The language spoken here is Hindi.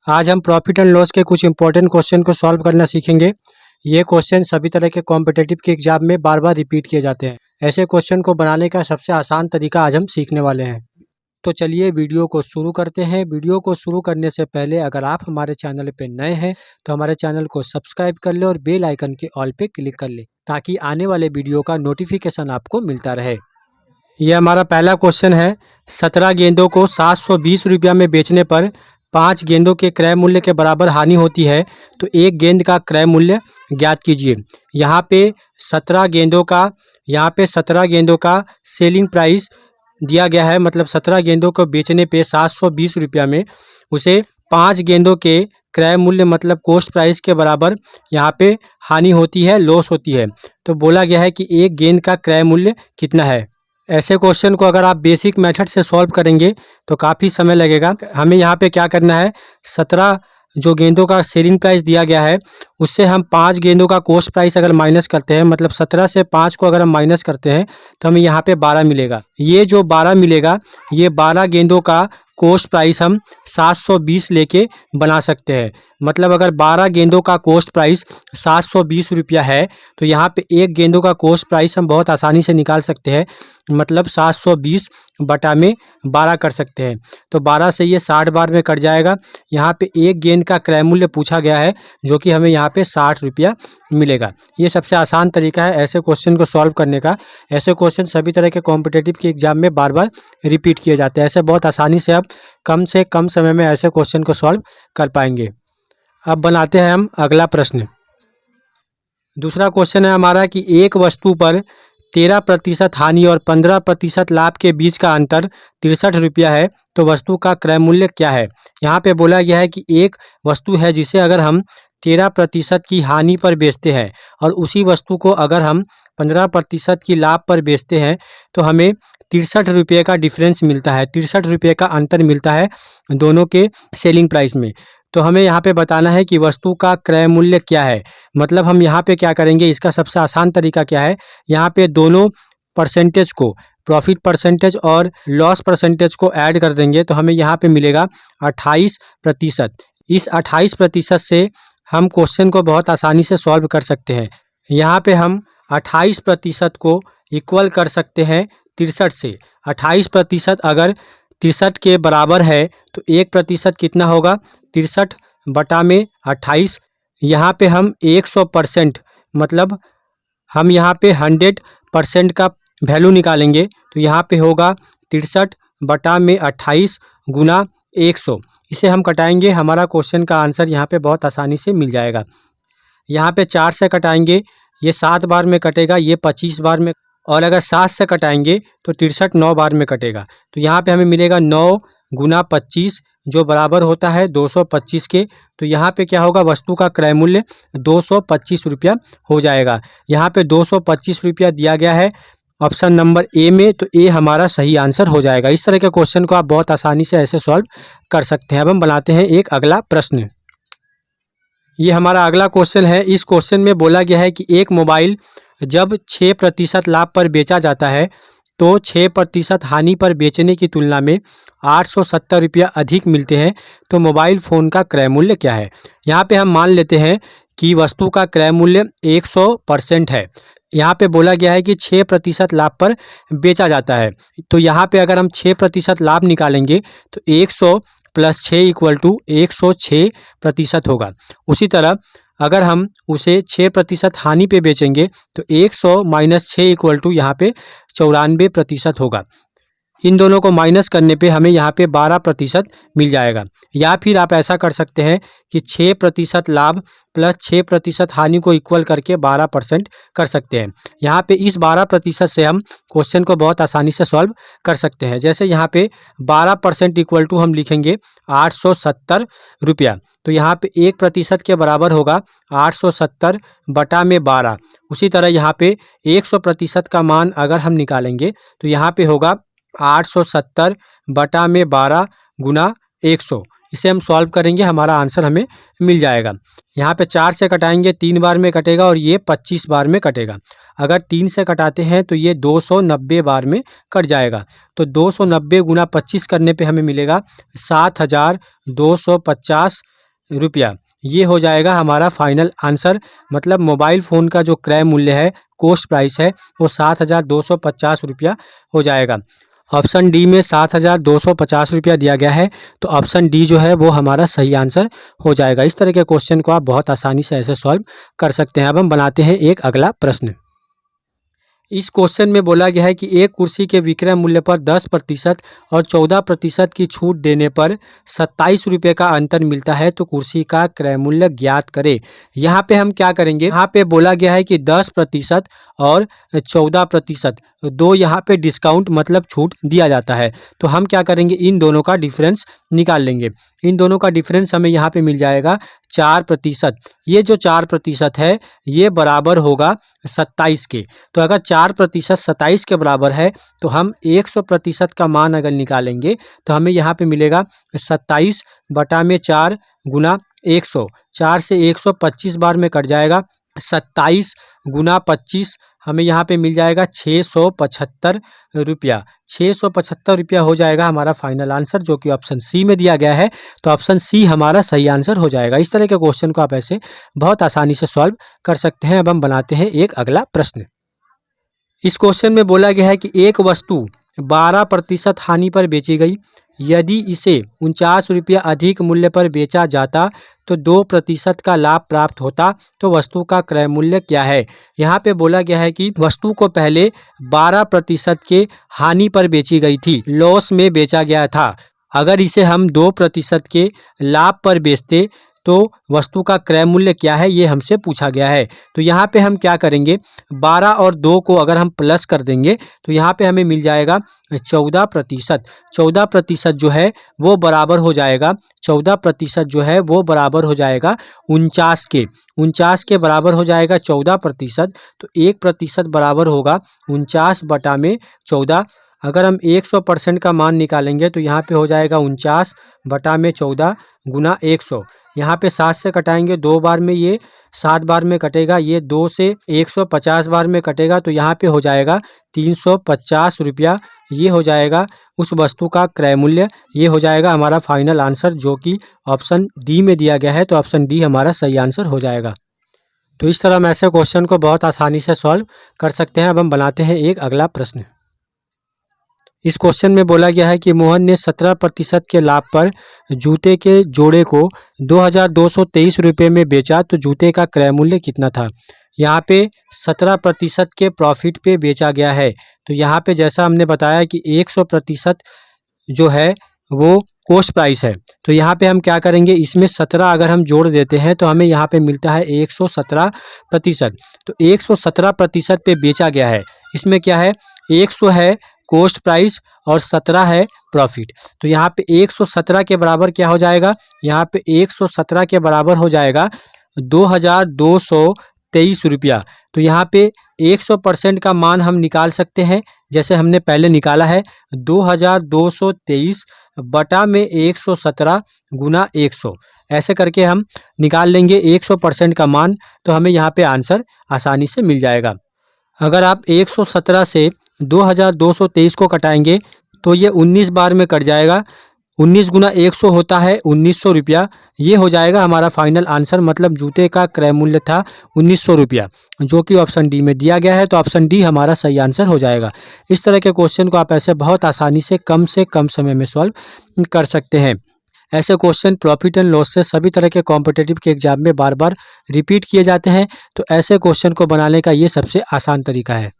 आज हम प्रॉफिट एंड लॉस के कुछ इंपॉर्टेंट क्वेश्चन को सॉल्व करना सीखेंगे। ये क्वेश्चन सभी तरह के कॉम्पिटिटिव के एग्जाम में बार बार रिपीट किए जाते हैं। ऐसे क्वेश्चन को बनाने का सबसे आसान तरीका आज हम सीखने वाले हैं। तो चलिए वीडियो को शुरू करते हैं। वीडियो को शुरू करने से पहले अगर आप हमारे चैनल पे नए हैं तो हमारे चैनल को सब्सक्राइब कर ले और बेल आइकन के ऑल पे क्लिक कर ले ताकि आने वाले वीडियो का नोटिफिकेशन आपको मिलता रहे। यह हमारा पहला क्वेश्चन है। 17 गेंदों को 720 रुपया में बेचने पर 5 गेंदों के क्रय मूल्य के बराबर हानि होती है, तो एक गेंद का क्रय मूल्य ज्ञात कीजिए। यहाँ पे 17 गेंदों का सेलिंग प्राइस दिया गया है, मतलब 17 गेंदों को बेचने पे 720 रुपया में उसे 5 गेंदों के क्रय मूल्य मतलब कॉस्ट प्राइस के बराबर यहाँ पे हानि होती है, लॉस होती है। तो बोला गया है कि एक गेंद का क्रय मूल्य कितना है। ऐसे क्वेश्चन को अगर आप बेसिक मेथड से सॉल्व करेंगे तो काफ़ी समय लगेगा। हमें यहाँ पे क्या करना है, 17 जो गेंदों का सेलिंग प्राइस दिया गया है उससे हम 5 गेंदों का कॉस्ट प्राइस अगर माइनस करते हैं, मतलब 17 से 5 को अगर हम माइनस करते हैं तो हमें यहाँ पे 12 मिलेगा। ये जो 12 मिलेगा, ये 12 गेंदों का कॉस्ट प्राइस हम 720 लेके बना सकते हैं। मतलब अगर 12 गेंदों का कॉस्ट प्राइस 720 रुपया है तो यहाँ पे एक गेंदों का कॉस्ट प्राइस हम बहुत आसानी से निकाल सकते हैं, मतलब 720 बटा में 12 कर सकते हैं। तो 12 से ये 60 बार में कट जाएगा। यहाँ पे एक गेंद का क्रय मूल्य पूछा गया है जो कि हमें यहाँ पे 60 रुपया मिलेगा। ये सबसे आसान तरीका है ऐसे क्वेश्चन को सॉल्व करने का। ऐसे क्वेश्चन सभी तरह के कॉम्पिटिटिव के एग्जाम में बार बार रिपीट किए जाते हैं। ऐसे बहुत आसानी से आप कम से कम समय में ऐसे क्वेश्चन को सॉल्व कर पाएंगे। अब बनाते हैं हम अगला प्रश्न। दूसरा क्वेश्चन है हमारा कि एक वस्तु पर 13% हानि और 15% लाभ के बीच का अंतर 63 रुपया है, तो वस्तु का क्रय मूल्य क्या है। यहाँ पे बोला गया है कि एक वस्तु है जिसे अगर हम 13% की हानि पर बेचते हैं और उसी वस्तु को अगर हम 15% की लाभ पर बेचते हैं तो हमें 63 रुपये का डिफरेंस मिलता है, 63 रुपये का अंतर मिलता है दोनों के सेलिंग प्राइस में। तो हमें यहाँ पे बताना है कि वस्तु का क्रय मूल्य क्या है। मतलब हम यहाँ पे क्या करेंगे, इसका सबसे आसान तरीका क्या है, यहाँ पे दोनों परसेंटेज को, प्रॉफिट परसेंटेज और लॉस परसेंटेज को ऐड कर देंगे तो हमें यहाँ पे मिलेगा 28%। इस 28% से हम क्वेश्चन को बहुत आसानी से सॉल्व कर सकते हैं। यहाँ पे हम 28% को इक्वल कर सकते हैं 63 से। 28% अगर 63 के बराबर है तो 1% कितना होगा, 63 बटा में 28। यहाँ पे हम 100%, मतलब हम यहाँ पे 100% का वैल्यू निकालेंगे तो यहाँ पे होगा 63 बटा में 28 गुना 100। इसे हम कटाएंगे, हमारा क्वेश्चन का आंसर यहाँ पे बहुत आसानी से मिल जाएगा। यहाँ पे 4 से कटाएंगे, ये 7 बार में कटेगा, ये 25 बार में, और अगर 7 से कटाएंगे तो 63 9 बार में कटेगा। तो यहाँ पे हमें मिलेगा 9 गुना 25 जो बराबर होता है 225 के। तो यहाँ पे क्या होगा, वस्तु का क्रय मूल्य 225 रुपया हो जाएगा। यहाँ पे 225 रुपया दिया गया है ऑप्शन नंबर ए में, तो ए हमारा सही आंसर हो जाएगा। इस तरह के क्वेश्चन को आप बहुत आसानी से ऐसे सॉल्व कर सकते हैं। अब हम बनाते हैं एक अगला प्रश्न। ये हमारा अगला क्वेश्चन है। इस क्वेश्चन में बोला गया है कि एक मोबाइल जब 6% लाभ पर बेचा जाता है तो 6% हानि पर बेचने की तुलना में 870 रुपया अधिक मिलते हैं, तो मोबाइल फ़ोन का क्रय मूल्य क्या है। यहाँ पे हम मान लेते हैं कि वस्तु का क्रय मूल्य 100% है। यहाँ पे बोला गया है कि 6% लाभ पर बेचा जाता है, तो यहाँ पे अगर हम 6% लाभ निकालेंगे तो 100 + 6 = 106% होगा। उसी तरह अगर हम उसे 6% हानि पे बेचेंगे तो 100 - 6 = यहाँ पे 94% होगा। इन दोनों को माइनस करने पे हमें यहाँ पे 12% मिल जाएगा। या फिर आप ऐसा कर सकते हैं कि 6% लाभ प्लस 6% हानि को इक्वल करके 12% कर सकते हैं। यहाँ पे इस 12% से हम क्वेश्चन को बहुत आसानी से सॉल्व कर सकते हैं। जैसे यहाँ पे 12% = हम लिखेंगे 870 रुपया, तो यहाँ पे 1% के बराबर होगा 870 बटा में 12। उसी तरह यहाँ पे 100% का मान अगर हम निकालेंगे तो यहाँ पे होगा 870 बटा में 12 गुना 100। इसे हम सॉल्व करेंगे, हमारा आंसर हमें मिल जाएगा। यहाँ पे 4 से कटाएंगे 3 बार में कटेगा और ये 25 बार में कटेगा। अगर 3 से कटाते हैं तो ये 290 बार में कट जाएगा। तो 290 गुना 25 करने पे हमें मिलेगा 7,250 रुपया। ये हो जाएगा हमारा फाइनल आंसर। मतलब मोबाइल फ़ोन का जो क्रय मूल्य है, कॉस्ट प्राइस है, वो 7,250 रुपया हो जाएगा। ऑप्शन डी में 7,250 रुपया दिया गया है, तो ऑप्शन डी जो है वो हमारा सही आंसर हो जाएगा। इस तरह के क्वेश्चन को आप बहुत आसानी से ऐसे सॉल्व कर सकते हैं। अब हम बनाते हैं एक अगला प्रश्न। इस क्वेश्चन में बोला गया है कि एक कुर्सी के विक्रय मूल्य पर 10% और 14% की छूट देने पर 27 रुपये का अंतर मिलता है, तो कुर्सी का क्रय मूल्य ज्ञात करें। यहाँ पे हम क्या करेंगे, यहाँ पे बोला गया है कि 10% और 14%, दो यहाँ पे डिस्काउंट मतलब छूट दिया जाता है। तो हम क्या करेंगे, इन दोनों का डिफरेंस निकाल लेंगे। इन दोनों का डिफरेंस हमें यहाँ पे मिल जाएगा 4%। ये जो 4% है ये बराबर होगा 27 के। तो अगर 4% 27 के बराबर है तो हम 100% का मान अगर निकालेंगे तो हमें यहाँ पे मिलेगा 27 बटा में 4 गुना 100। 4 से 100 25 बार में कट जाएगा। 27 गुना 25 हमें यहाँ पे मिल जाएगा 675 रुपया। 675 रुपया हो जाएगा हमारा फाइनल आंसर, जो कि ऑप्शन सी में दिया गया है। तो ऑप्शन सी हमारा सही आंसर हो जाएगा। इस तरह के क्वेश्चन को आप ऐसे बहुत आसानी से सॉल्व कर सकते हैं। अब हम बनाते हैं एक अगला प्रश्न। इस क्वेश्चन में बोला गया है कि एक वस्तु 12% हानि पर बेची गई। यदि इसे 49 रुपया अधिक मूल्य पर बेचा जाता तो 2% का लाभ प्राप्त होता, तो वस्तु का क्रय मूल्य क्या है। यहाँ पे बोला गया है कि वस्तु को पहले 12% के हानि पर बेची गई थी, लॉस में बेचा गया था। अगर इसे हम 2% के लाभ पर बेचते तो वस्तु का क्रय मूल्य क्या है, ये हमसे पूछा गया है। तो यहाँ पे हम क्या करेंगे, 12 और 2 को अगर हम प्लस कर देंगे तो यहाँ पे हमें मिल जाएगा 14%। 14% जो है वो बराबर हो जाएगा, 14% जो है वो बराबर हो जाएगा 49 के। 49 के बराबर हो जाएगा 14%, तो 1% बराबर होगा 49 बटा में 14। अगर हम 100% का मान निकालेंगे तो यहाँ पे हो जाएगा 49 बटा में 14 गुना 100। यहाँ पे 7 से कटाएंगे 2 बार में, ये 7 बार में कटेगा। ये 2 से 150 बार में कटेगा, तो यहाँ पे हो जाएगा 350 रुपया। ये हो जाएगा उस वस्तु का क्रय मूल्य। ये हो जाएगा हमारा फाइनल आंसर, जो कि ऑप्शन डी में दिया गया है। तो ऑप्शन डी हमारा सही आंसर हो जाएगा। तो इस तरह हम ऐसे क्वेश्चन को बहुत आसानी से सॉल्व कर सकते हैं। अब हम बनाते हैं एक अगला प्रश्न। इस क्वेश्चन में बोला गया है कि मोहन ने 17% के लाभ पर जूते के जोड़े को 2,223 रुपये में बेचा, तो जूते का क्रय मूल्य कितना था। यहाँ पे 17% के प्रॉफिट पे बेचा गया है। तो यहाँ पे जैसा हमने बताया कि 100% जो है वो कॉस्ट प्राइस है। तो यहाँ पे हम क्या करेंगे, इसमें 17 अगर हम जोड़ देते हैं तो हमें यहाँ पे मिलता है 117%। तो 117% पे बेचा गया है। इसमें क्या है, 100 है कॉस्ट प्राइस और 17 है प्रॉफिट। तो यहाँ पे 117 के बराबर क्या हो जाएगा, यहाँ पे 117 के बराबर हो जाएगा 2,223 रुपया। तो यहाँ पे 100% का मान हम निकाल सकते हैं, जैसे हमने पहले निकाला है 2,223 बटा में 117 गुना 100। ऐसे करके हम निकाल लेंगे 100% का मान, तो हमें यहाँ पे आंसर आसानी से मिल जाएगा। अगर आप 117 से 2,223 को कटाएंगे तो ये 19 बार में कट जाएगा। 19 गुना 100 होता है 1,900 रुपया। ये हो जाएगा हमारा फाइनल आंसर। मतलब जूते का क्रय मूल्य था 1,900 रुपया, जो कि ऑप्शन डी में दिया गया है। तो ऑप्शन डी हमारा सही आंसर हो जाएगा। इस तरह के क्वेश्चन को आप ऐसे बहुत आसानी से कम समय में सॉल्व कर सकते हैं। ऐसे क्वेश्चन प्रॉफिट एंड लॉस से सभी तरह के कॉम्पिटिटिव के एग्जाम में बार बार रिपीट किए जाते हैं। तो ऐसे क्वेश्चन को बनाने का ये सबसे आसान तरीका है।